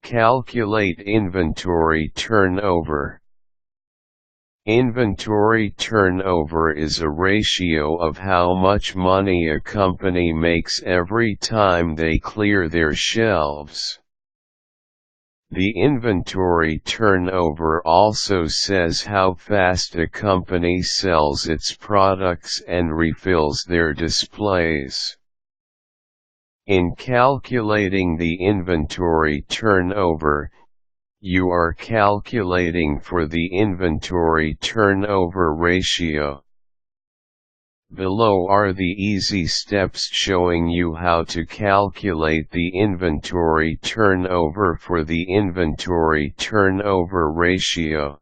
Calculate inventory turnover. Inventory turnover is a ratio of how much money a company makes every time they clear their shelves. The inventory turnover also says how fast a company sells its products and refills their displays. In calculating the inventory turnover, you are calculating for the inventory turnover ratio. Below are the easy steps showing you how to calculate the inventory turnover for the inventory turnover ratio.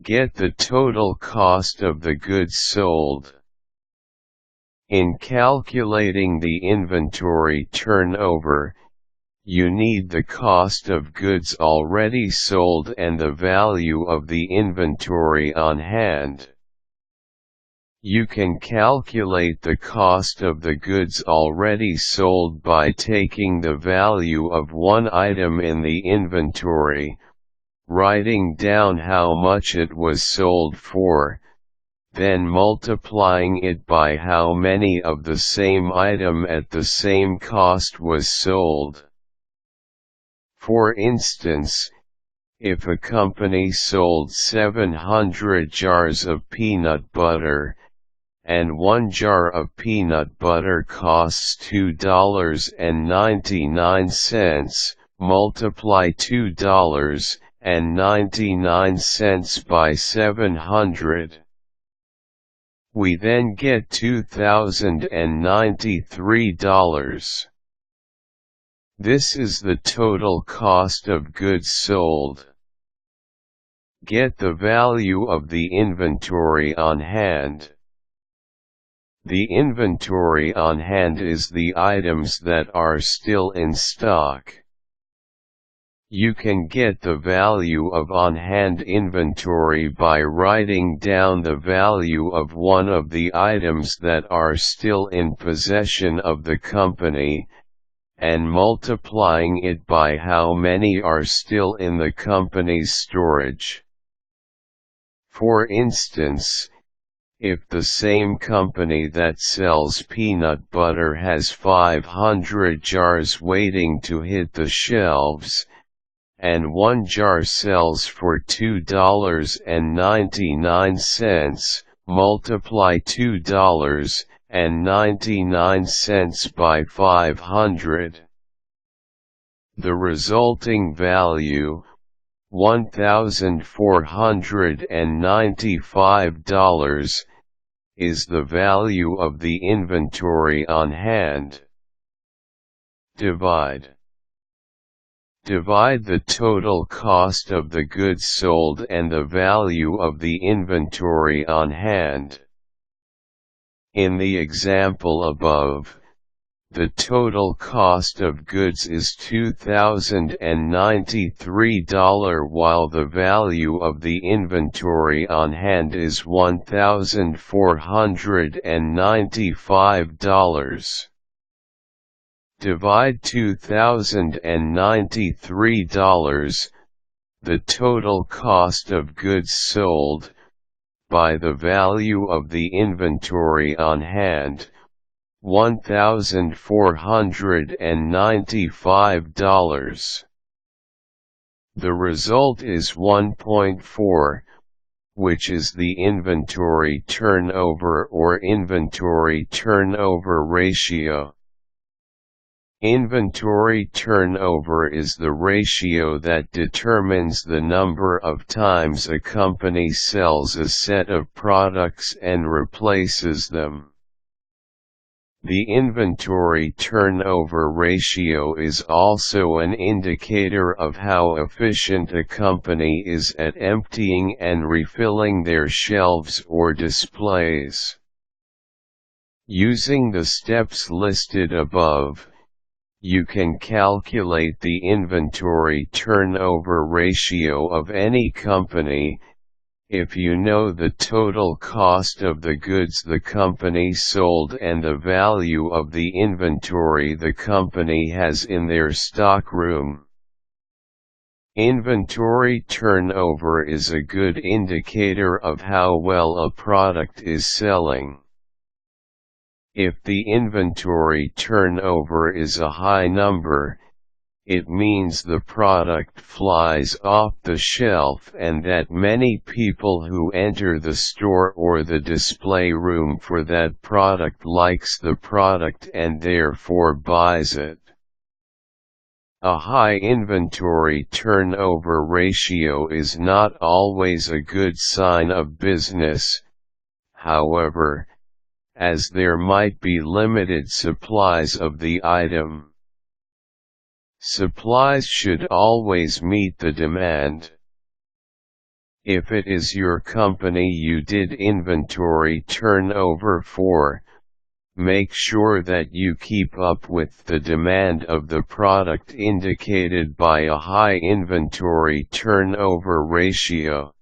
Get the total cost of the goods sold. In calculating the inventory turnover, you need the cost of goods already sold and the value of the inventory on hand. You can calculate the cost of the goods already sold by taking the value of one item in the inventory, writing down how much it was sold for, then multiplying it by how many of the same item at the same cost was sold. For instance, if a company sold 700 jars of peanut butter, and one jar of peanut butter costs $2.99, multiply $2.99 by 700. We then get $2,093. This is the total cost of goods sold. Get the value of the inventory on hand. The inventory on hand is the items that are still in stock. You can get the value of on-hand inventory by writing down the value of one of the items that are still in possession of the company, and multiplying it by how many are still in the company's storage. For instance, if the same company that sells peanut butter has 500 jars waiting to hit the shelves, and one jar sells for $2.99, multiply $2.99 by 500. The resulting value, $1,495, is the value of the inventory on hand. Divide the total cost of the goods sold and the value of the inventory on hand. In the example above, the total cost of goods is $2,093 while the value of the inventory on hand is $1,495. Divide $2,093, the total cost of goods sold, by the value of the inventory on hand, $1,495. The result is 1.4, which is the inventory turnover or inventory turnover ratio. Inventory turnover is the ratio that determines the number of times a company sells a set of products and replaces them. The inventory turnover ratio is also an indicator of how efficient a company is at emptying and refilling their shelves or displays. Using the steps listed above, you can calculate the inventory turnover ratio of any company, if you know the total cost of the goods the company sold and the value of the inventory the company has in their stockroom. Inventory turnover is a good indicator of how well a product is selling. If the inventory turnover is a high number, it means the product flies off the shelf and that many people who enter the store or the display room for that product likes the product and therefore buys it. A high inventory turnover ratio is not always a good sign of business, however, as there might be limited supplies of the item. Supplies should always meet the demand. If it is your company you did inventory turnover for, make sure that you keep up with the demand of the product indicated by a high inventory turnover ratio.